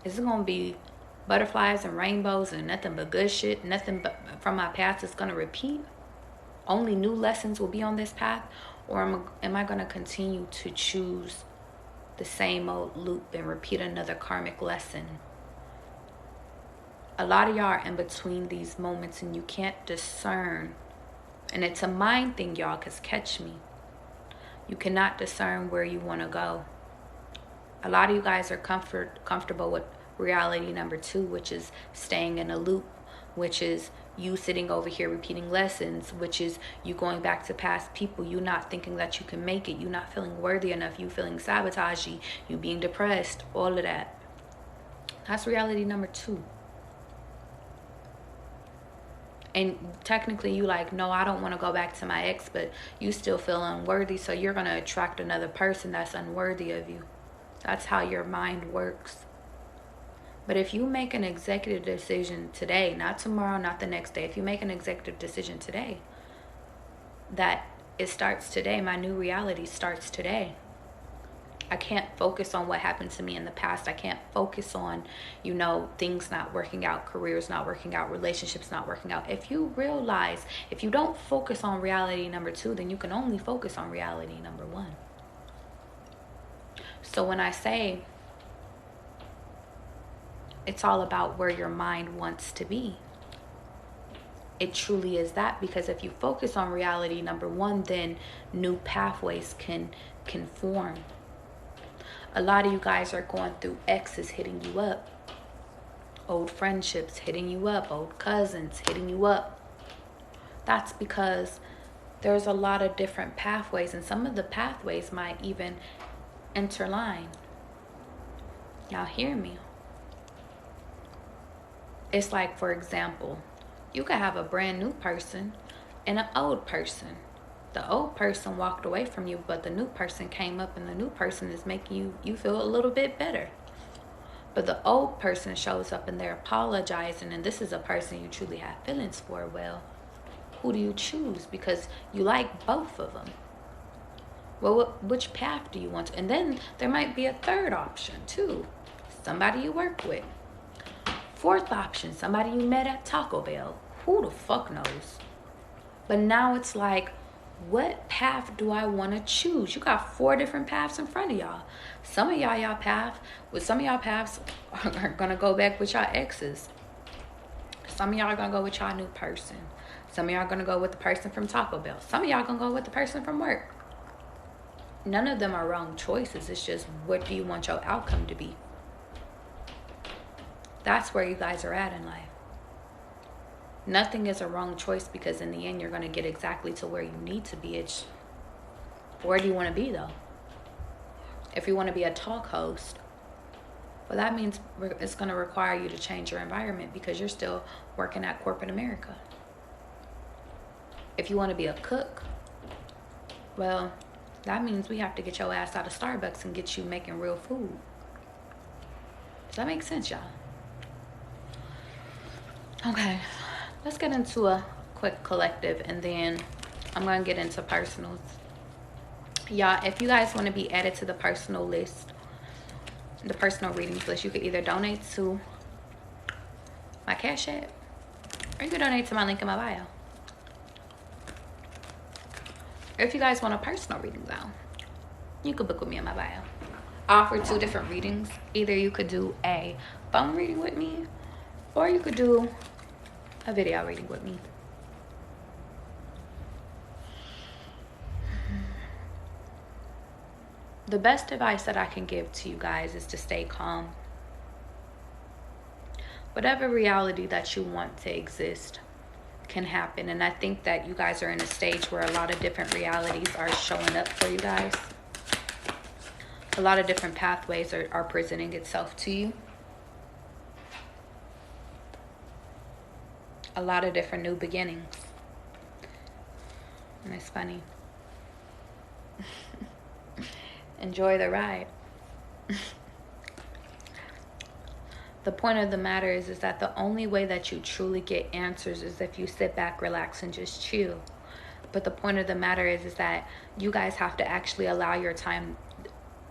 is it gonna be butterflies and rainbows and nothing but good shit, nothing but from my past is gonna repeat? Only new lessons will be on this path? Or am I gonna continue to choose the same old loop and repeat another karmic lesson? A lot of y'all are in between these moments and you can't discern. And it's a mind thing, y'all, because catch me. You cannot discern where you want to go. A lot of you guys are comfortable with reality number 2, which is staying in a loop, which is you sitting over here repeating lessons, which is you going back to past people, you not thinking that you can make it, you not feeling worthy enough, you feeling sabotagey, you being depressed, all of that. That's reality number 2. And technically you like, no, I don't want to go back to my ex, but you still feel unworthy, so you're going to attract another person that's unworthy of you. That's how your mind works. But if you make an executive decision today, not tomorrow, not the next day, if you make an executive decision today, that it starts today, my new reality starts today. I can't focus on what happened to me in the past. I can't focus on, you know, things not working out, careers not working out, relationships not working out. If you realize, if you don't focus on reality number 2, then you can only focus on reality number 1. So when I say it's all about where your mind wants to be, it truly is that, because if you focus on reality number 1, then new pathways can form. A lot of you guys are going through exes hitting you up, old friendships hitting you up, old cousins hitting you up. That's because there's a lot of different pathways, and some of the pathways might even interline. Now hear me. It's like, for example, you could have a brand new person and an old person. The old person walked away from you, but the new person came up, and the new person is making you feel a little bit better. But the old person shows up and they're apologizing, and this is a person you truly have feelings for. Well, who do you choose? Because you like both of them. Well, which path do you want to? And then there might be a third option too. Somebody you work with. Fourth option, somebody you met at Taco Bell. Who the fuck knows? But now it's like, what path do I want to choose? You got 4 different paths in front of y'all. Some of y'all paths are gonna go back with y'all exes. Some of y'all are gonna go with y'all new person. Some of y'all are gonna go with the person from Taco Bell. Some of y'all gonna go with the person from work. None of them are wrong choices. It's just, what do you want your outcome to be? That's where you guys are at in life. Nothing is a wrong choice, because in the end, you're going to get exactly to where you need to be. It's, where do you want to be, though? If you want to be a talk host, well, that means it's going to require you to change your environment, because you're still working at corporate America. If you want to be a cook, well, that means we have to get your ass out of Starbucks and get you making real food. Does that make sense, y'all? Okay. Let's get into a quick collective, and then I'm going to get into personals. Y'all, if you guys want to be added to the personal list, the personal readings list, you could either donate to my Cash App, or you could donate to my link in my bio. If you guys want a personal reading, though, you could book with me in my bio. I offer 2 different readings. Either you could do a phone reading with me, or you could do a video reading with me. The best advice that I can give to you guys is to stay calm. Whatever reality that you want to exist can happen, and I think that you guys are in a stage where a lot of different realities are showing up for you guys. A lot of different pathways are presenting itself to you. A lot of different new beginnings. And it's funny. Enjoy the ride. The point of the matter is that the only way that you truly get answers is if you sit back, relax, and just chill. But the point of the matter is that you guys have to actually allow your time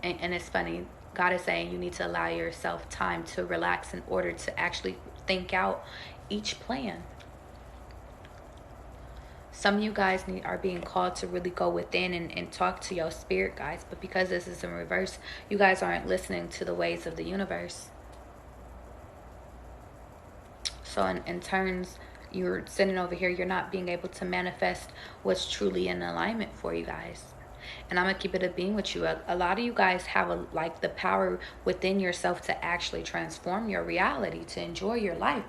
And it's funny, God is saying you need to allow yourself time to relax in order to actually think out each plan. Some of you guys are being called to really go within and talk to your spirit, guys. But because this is in reverse, you guys aren't listening to the ways of the universe. So in turns, you're sitting over here, you're not being able to manifest what's truly in alignment for you guys. And I'm gonna keep it a being with you. A lot of you guys have like the power within yourself to actually transform your reality, to enjoy your life.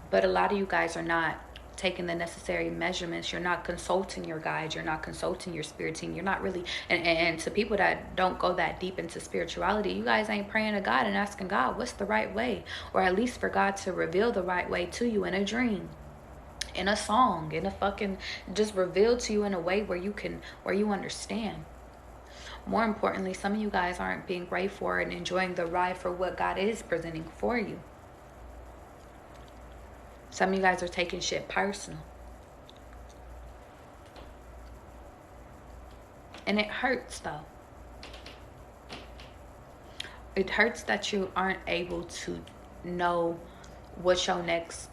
But a lot of you guys are not taking the necessary measurements. You're not consulting your guides. You're not consulting your spirit team. You're not really, and to people that don't go that deep into spirituality, you guys ain't praying to God and asking God, what's the right way? Or at least for God to reveal the right way to you in a dream, in a song, in a fucking, just revealed to you in a way where you understand. More importantly, some of you guys aren't being grateful for and enjoying the ride for what God is presenting for you. Some of you guys are taking shit personal. And it hurts, though. It hurts that you aren't able to know what your next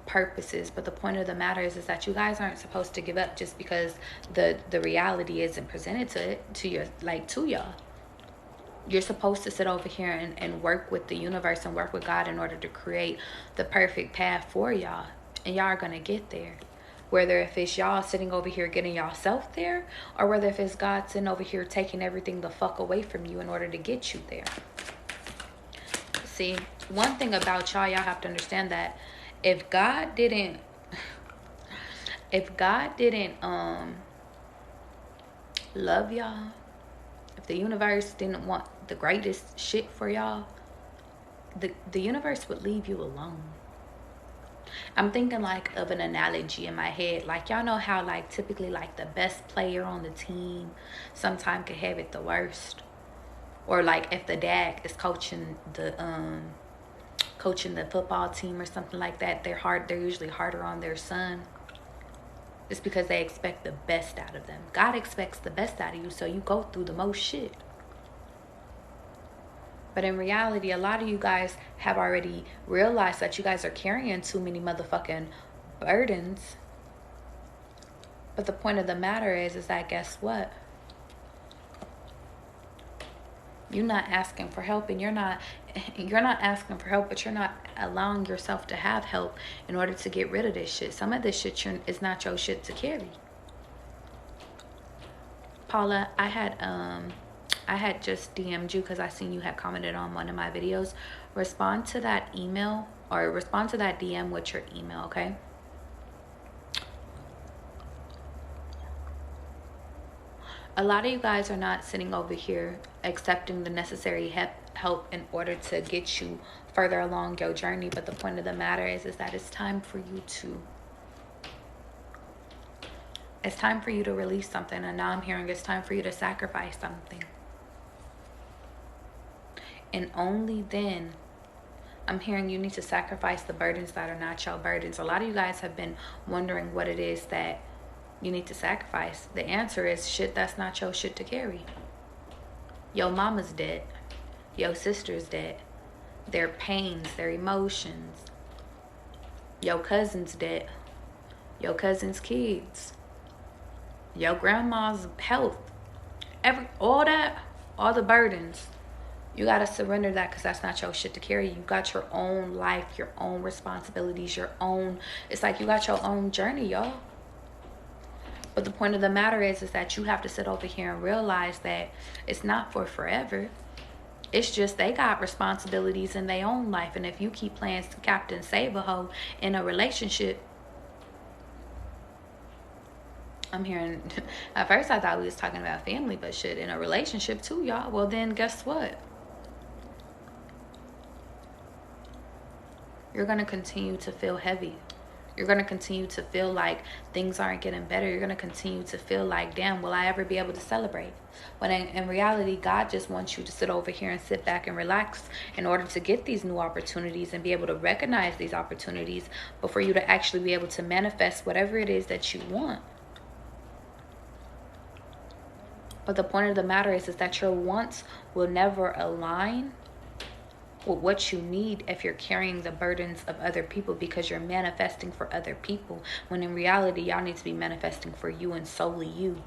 purpose is. But the point of the matter is that you guys aren't supposed to give up just because the reality isn't presented to y'all. You're supposed to sit over here and work with the universe and work with God in order to create the perfect path for y'all. And y'all are going to get there. Whether if it's y'all sitting over here getting y'allself there, or whether if it's God sitting over here taking everything the fuck away from you in order to get you there. See, one thing about y'all have to understand that if God didn't love y'all, if the universe didn't want the greatest shit for y'all, the universe would leave you alone. I'm thinking like of an analogy in my head. Like, y'all know how like typically like the best player on the team sometimes could have it the worst. Or like if the dad is coaching the football team or something like that, they're usually harder on their son. It's because they expect the best out of them. God expects the best out of you, so you go through the most shit. But in reality, a lot of you guys have already realized that you guys are carrying too many motherfucking burdens. But the point of the matter is that guess what? You're not asking for help, and you're not asking for help, but you're not allowing yourself to have help in order to get rid of this shit. Some of this shit is not your shit to carry. Paula, I had just DM'd you because I seen you had commented on one of my videos. Respond to that email, or respond to that DM with your email, okay? A lot of you guys are not sitting over here accepting the necessary help in order to get you further along your journey. But the point of the matter is that it's time for you to release something. And now I'm hearing it's time for you to sacrifice something. And only then, I'm hearing you need to sacrifice the burdens that are not your burdens. A lot of you guys have been wondering what it is that you need to sacrifice. The answer is shit that's not your shit to carry. Your mama's dead. Your sister's dead. Their pains, their emotions. Your cousin's dead. Your cousin's kids. Your grandma's health. All the burdens. You got to surrender that because that's not your shit to carry. You got your own life, your own responsibilities, it's like you got your own journey, y'all. But the point of the matter is that you have to sit over here and realize that it's not for forever. It's just they got responsibilities in their own life. And if you keep playing Captain Save-A-Ho in a relationship, I'm hearing, at first I thought we was talking about family, but shit, in a relationship too, y'all. Well, then guess what? You're going to continue to feel heavy. You're going to continue to feel like things aren't getting better. You're going to continue to feel like, damn, will I ever be able to celebrate? When in reality, God just wants you to sit over here and sit back and relax in order to get these new opportunities and be able to recognize these opportunities, but for you to actually be able to manifest whatever it is that you want. But the point of the matter is that your wants will never align with what you need if you're carrying the burdens of other people, because you're manifesting for other people, when in reality y'all need to be manifesting for you and solely you.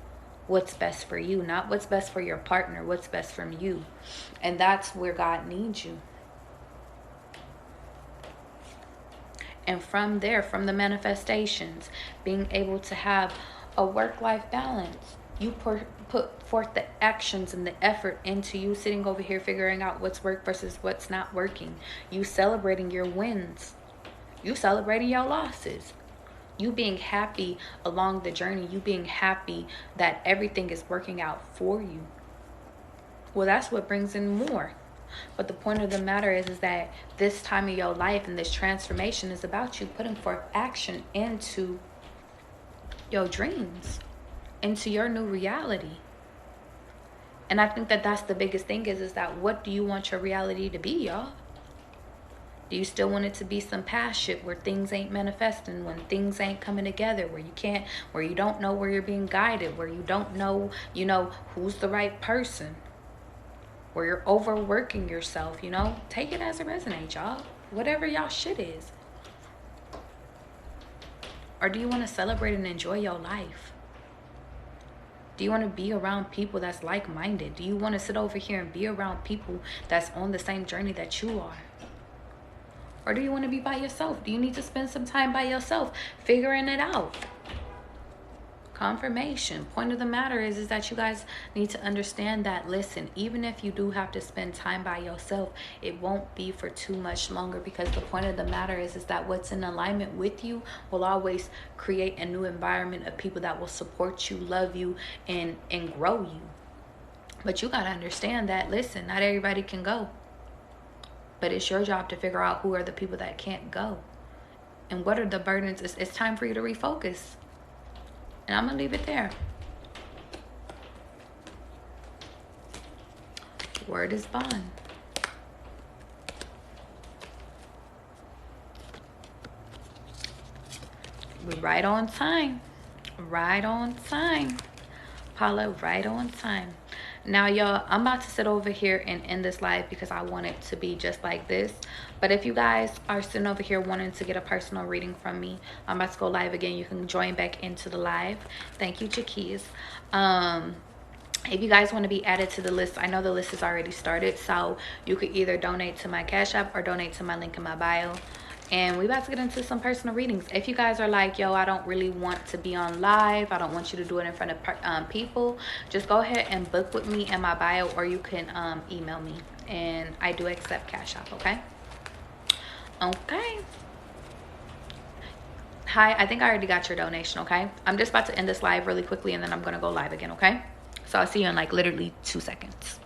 What's best for you, not what's best for your partner, what's best from you. And that's where God needs you. And from there, from the manifestations, being able to have a work-life balance, you put forth the actions and the effort into you sitting over here figuring out what's work versus what's not working. You celebrating your wins. You celebrating your losses. You being happy along the journey. You being happy that everything is working out for you. Well, that's what brings in more. But the point of the matter is that this time of your life and this transformation is about you putting forth action into your dreams, into your new reality. And I think that that's the biggest thing is that what do you want your reality to be, y'all? Do you still want it to be some past shit where things ain't manifesting, when things ain't coming together, where you don't know where you're being guided, where you don't know, who's the right person, where you're overworking yourself, Take it as it resonates, y'all. Whatever y'all shit is. Or do you want to celebrate and enjoy your life? Do you want to be around people that's like-minded? Do you want to sit over here and be around people that's on the same journey that you are? Or do you want to be by yourself? Do you need to spend some time by yourself figuring it out? Confirmation. Point of the matter is that you guys need to understand that, listen, even if you do have to spend time by yourself, it won't be for too much longer, because the point of the matter is that what's in alignment with you will always create a new environment of people that will support you, love you, and grow you. But you got to understand that, listen, not everybody can go. But it's your job to figure out who are the people that can't go. And what are the burdens. It's time for you to refocus. And I'm going to leave it there. Word is bond. We're right on time. Right on time. Paula, right on time. Now, y'all, I'm about to sit over here and end this live because I want it to be just like this. But if you guys are sitting over here wanting to get a personal reading from me, I'm about to go live again. You can join back into the live. Thank you, Jaquise. If you guys want to be added to the list, I know the list is already started, so you could either donate to my Cash App or donate to my link in my bio. And we about to get into some personal readings. If you guys are like, yo, I don't really want to be on live, I don't want you to do it in front of people, just go ahead and book with me in my bio, or you can email me. And I do accept Cash App, okay? Okay. Hi, I think I already got your donation, okay? I'm just about to end this live really quickly, and then I'm going to go live again, okay? So I'll see you in like literally 2 seconds.